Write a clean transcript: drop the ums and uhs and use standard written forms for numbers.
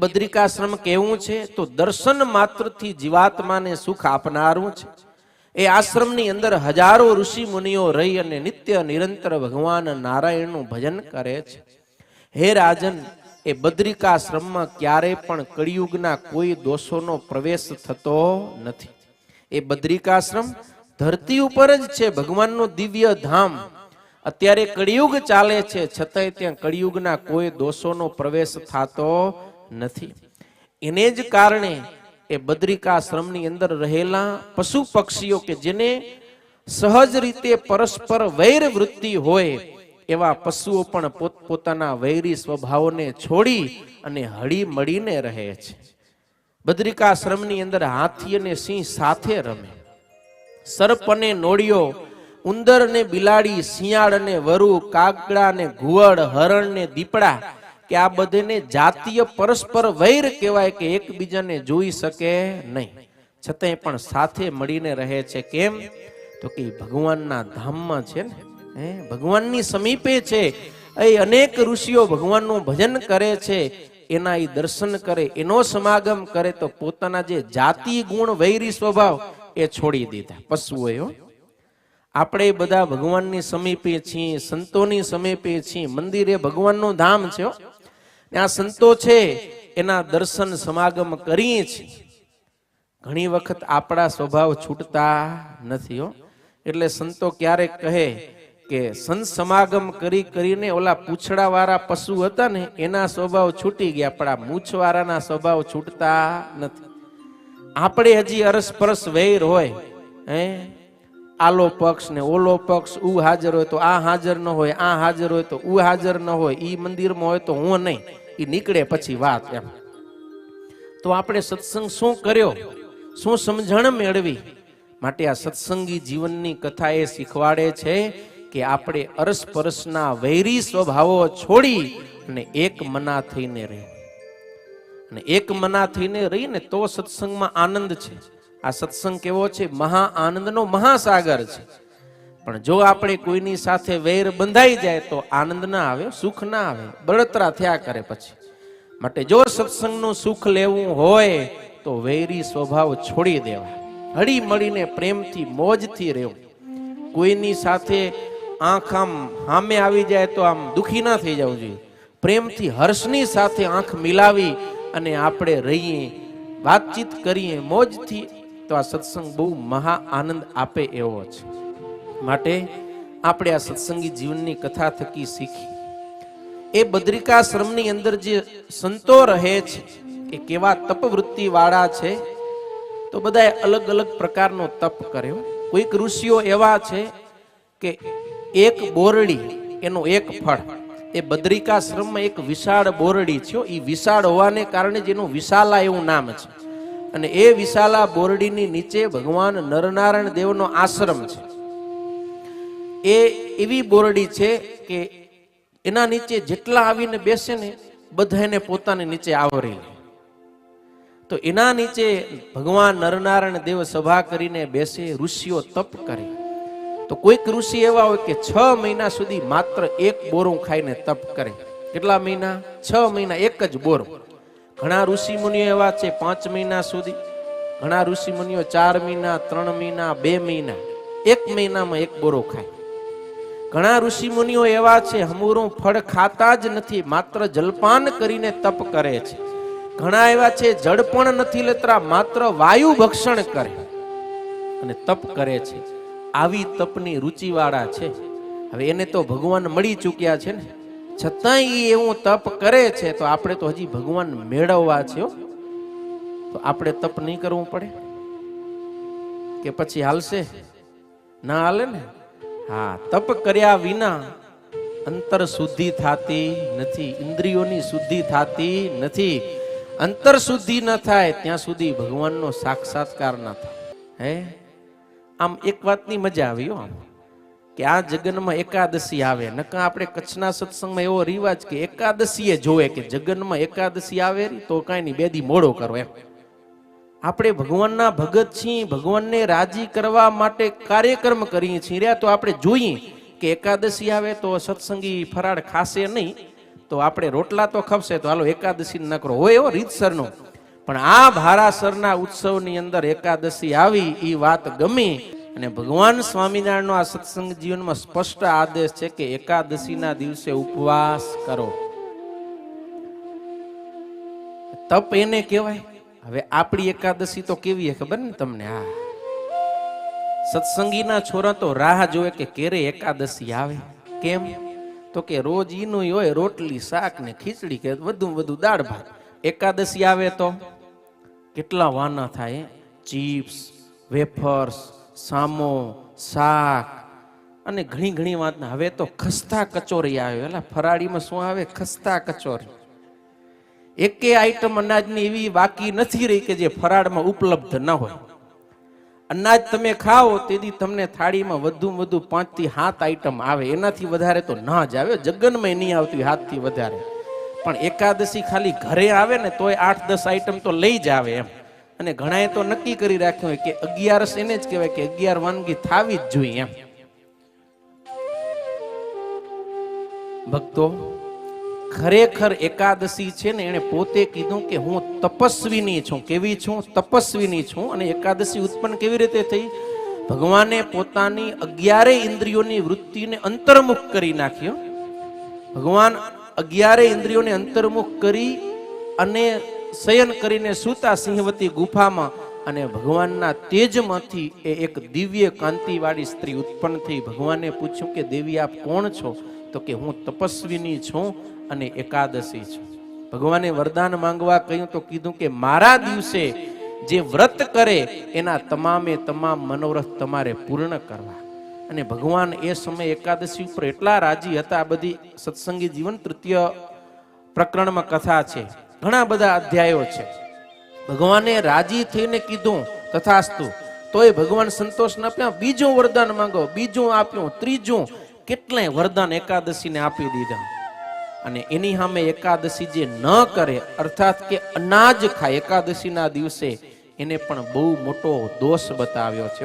બદ્રિકાશ્રમ કેવું છે તો દર્શન માત્રથી જીવાત્માને સુખ આપનારું છે. એ આશ્રમની અંદર હજારો ઋષિ મુનિઓ રહી અને નિત્ય નિરંતર ભગવાન નારાયણનું ભજન કરે છે. હે રાજન, એ બદ્રિકાશ્રમમાં ક્યારેય પણ કળિયુગના કોઈ દોષોનો પ્રવેશ થતો નથી. એ બદ્રિકાશ્રમ ધરતી ઉપર જ છે, ભગવાનનું દિવ્ય ધામ. અત્યારે કળિયુગ ચાલે છે, છતાંય ત્યાં કળિયુગના કોઈ દોષોનો પ્રવેશ થતો નથી. એને જ કારણે એ બદ્રિકાશ્રમની અંદર રહેલા પશુ પક્ષીઓ કે જેને સહજ રીતે પરસ્પર વૈર વૃત્તિ હોય એવા પશુઓ પણ પોતપોતાના વૈરી સ્વભાવોને છોડી અને હળી મળીને રહે છે. બદ્રિકાશ્રમની અંદર હાથી અને સિંહ સાથે રમે, સર્પ અને નોળિયો, ઉંદર ને બિલાડી, શિયાળ અને વરુ, કાગડા ને ઘુવડ, હરણ ને દીપડા કે આ બધાને જાતીય પરસ્પર વૈર કહેવાય કે એકબીજાને જોઈ શકે નહીં, છતાંય પણ સાથે મળીને રહે છે. કેમ તો કે ભગવાનના ધામમાં છે ને, ભગવાનની સમીપે છે. એ અનેક ઋષિઓ ભગવાનનું ભજન કરે છે, એના એ દર્શન કરે, એનો સમાગમ કરે તો પોતાના જે જાતિ ગુણ વૈરી સ્વભાવ એ છોડી દીધા પશુઓએ. આપણે બધા ભગવાનની સમીપે છીએ, સંતોની સમીપે છીએ. મંદિર એ ભગવાનનું ધામ છે. આ સંતો છે એના દર્શન સમાગમ કરીએ છીએ. ઘણી વખત આપણા સ્વભાવ છૂટતા નથી. એટલે સંતો ક્યારેક કહે કે સંત સમાગમ કરીને ઓલા પૂંછડા વાળા પશુ હતા ને એના સ્વભાવ છૂટી ગયા, પણ આ મૂછ વાળાના સ્વભાવ છૂટતા નથી. આપણે હજી અરસપરસ વૈર હોય, આલો પક્ષ ને ઓલો પક્ષ, ઉ હાજર હોય તો આ હાજર ન હોય, આ હાજર હોય તો ઉ હાજર ન હોય, ઈ મંદિરમાં હોય તો હું નહીં, ઈ નીકળે પછી વાત એમ. તો આપણે સત્સંગ શું કર્યો, શું સમજણ મેળવી? માટે આ સત્સંગી જીવનની કથા એ શીખવાડે છે કે આપણે અરસપરસના વૈરી સ્વભાવો છોડી અને એક મના થઈને રહે, અને એક મના થઈને રહીને તો સત્સંગમાં આનંદ છે. આ સત્સંગ કેવો છે? મહા આનંદનો મહાસાગર છે. પણ જો આપણે કોઈની સાથે વૈર બંધાઈ જાય તો આનંદ ના આવે, સુખ ના આવે, બળતરા થયા કરે પછી. માટે જો સત્સંગનું સુખ લેવું હોય તો વૈરી સ્વભાવ છોડી દેવા, હળી મળીને પ્રેમથી મોજથી રહેવું. કોઈની સાથે આંખ આમ સામે આવી જાય તો આમ દુખી ના થઈ જવું જોઈએ. પ્રેમથી હર્ષની સાથે આંખ મિલાવી અને આપણે રહીએ, વાતચીત કરીએ મોજથી, તો આ સત્સંગ બહુ મહા આનંદ આપે એવો છે. માટે આપણે આ સત્સંગી જીવનની કથા થકી શીખી. એ બદ્રિકાશ્રમની અંદર જે સંતો રહે છે એ કેવા તપવૃત્તિ વાળા છે, તો બધા અલગ અલગ પ્રકારનો તપ કર્યો. કોઈક ઋષિઓ એવા છે કે એક બોરડી એનું એક ફળ. એ બદ્રિકાશ્રમમાં એક વિશાળ બોરડી છે, એ વિશાળ હોવાને કારણે જેનું વિશાલા એવું નામ છે. અને એ વિશાલા બોરડીની નીચે ભગવાન નરનારાયણ દેવનો આશ્રમ છે. એ એવી બોરડી છે કે એના નીચે જેટલા આવીને બેસે ને બધા એને પોતાની નીચે આવરી લે. તો એના નીચે ભગવાન નરનારાયણ દેવ સભા કરીને બેસે, ઋષિઓ તપ કરે. તો કોઈક ઋષિ એવા હોય કે 6 મહિના સુધી માત્ર એક બોરું ખાઈને તપ કરે. કેટલા મહિના? 6 મહિના એક જ બોરું. ઘણા ઋષિ મુનિઓ એવા છે 5 મહિના સુધી, ઘણા ઋષિ મુનિઓ 4 મહિના, 3 મહિના, 2 મહિના, 1 મહિનામાં એક બોરો ખાય. ઘણા ઋષિ મુનિઓ એવા છે હમૂરું ફળ ખાતા જ નથી, માત્ર જલપાન કરીને તપ કરે છે. ઘણા એવા છે જળ પણ નથી લેતા, માત્ર વાયુ ભક્ષણ કરે અને તપ કરે છે. આવી તપની રુચિવાળા છે. હવે એને તો ભગવાન મળી ચૂક્યા છે ને, છતાંય એવું તપ કરે છે. તો આપણે તો હજી ભગવાન મેળવવા છે. તો આપણે તપ નહીં કરવું પડે કે પછી હાલશે? ના હાલે ને. હા, તપ કર્યા વિના અંતર શુદ્ધિ થતી નથી, ઇન્દ્રિયોની શુદ્ધિ થતી નથી. અંતર શુદ્ધિ ન થાય ત્યાં સુધી ભગવાનનો સાક્ષાત્કાર ના થાય. આમ એક વાતની મજા આવી આમ કે આ જગનમાં એકાદશી આવે. નકા આપણે કચ્છના સત્સંગમાં એવો રિવાજ કે એકાદશીએ જોવે કે જગનમાં એકાદશી આવે તો કાંઈ નહીં, 2 દી મોડો કરો એમ. આપણે ભગવાનના ભગત છીએ, ભગવાનને રાજી કરવા માટે કાર્યક્રમ કરીએ છીએ. તો આપણે જોઈએ કે એકાદશી આવે તો સત્સંગી ફરાળ ખાશે નહીં, તો તો આપણે રોટલા તો ખપશે તો હાલો એકાદશી ન કરો હોય એવો રીતસરનો, પણ આ ભારાસરના ઉત્સવની અંદર એકાદશી આવી એ વાત ગમી અને ભગવાન સ્વામિનારાયણનો આ સત્સંગ જીવનમાં સ્પષ્ટ આદેશ છે કે એકાદશીના દિવસે ઉપવાસ કરો. તપ એને કહેવાય. હવે આપણી એકાદશી તો કેવી છે ખબર ને તમને? હા, સત્સંગીના છોરા તો રાહ જોવે કે ક્યારે એકાદશી આવે. કેમ? તો કે રોજ ઈનું હોય રોટલી શાક ને ખીચડી કે વધુ વધુ દાળ ભાત. એકાદશી આવે તો કેટલા વાના થાય, ચિપ્સ, વેફર્સ, સામો, શાક અને ઘણી ઘણી વાત. હવે તો ખસ્તા કચોરી આવે. એટલે ફરાળીમાં શું આવે? ખસ્તા કચોરી. એકે આઈટમ અનાજની એવી બાકી નથી રહી કે જે ફરાળમાં ઉપલબ્ધ ન હોય. અનાજ તમે ખાઓ તેથી તમને થાળીમાં વધુ 5 થી 7 આઈટમ આવે, એનાથી વધારે તો ના જ આવે. જગનમાં નહીં આવતી 7 થી વધારે. પણ એકાદશી ખાલી ઘરે આવે ને તોય 8-10 આઈટમ તો લઈ જ આવે એમ. અને ઘણાએ તો નક્કી કરી રાખ્યું હોય કે 11 એને જ કહેવાય કે 11 વાનગી થાવી જ જોઈએ એમ. ભક્તો, ખરેખર એકાદશી છે ને એને પોતે કીધું કે હું તપસ્વીની છું. કેવી છું? તપસ્વીની છું. અને એકાદશી ઉત્પન્ન કેવી રીતે થઈ? ભગવાને પોતાની 11 ઇન્દ્રિયોની વૃત્તિને અંતર્મુખ કરી નાખ્યો. ભગવાન 11 ઇન્દ્રિયોને અંતર્મુખ કરી અને શયન કરીને સૂતા સિંહવતી ગુફામાં, અને ભગવાનના તેજમાંથી એક દિવ્ય કાંતિવાળી સ્ત્રી ઉત્પન્ન થઈ. ભગવાને પૂછ્યું કે દેવી આપ કોણ છો? તો કે હું તપસ્વીની છું અને એકાદશી છું. ભગવાને વરદાન માંગવા કહ્યું તો કીધું કે મારા દિવસે જે વ્રત કરે એના તમામે તમામ મનોરથ તમારે પૂર્ણ કરવા. અને ભગવાન એ સમય એકાદશી ઉપર એટલા રાજી હતા. આ બધી સત્સંગી જીવન તૃતીય પ્રકરણમાં કથા છે, ઘણા બધા અધ્યાયો છે. ભગવાને રાજી થઈને કીધું તથાસ્તુ, તોય ભગવાન સંતોષ ન આપ્યા. બીજું વરદાન માંગો, બીજું આપ્યું, ત્રીજું, કેટલાય વરદાન એકાદશીને આપી દીધા. અને એની સામે એકાદશી જે ન કરે, અર્થાત કે અનાજ ખાય એકાદશીના દિવસે, એને પણ બહુ મોટો દોષ બતાવ્યો છે.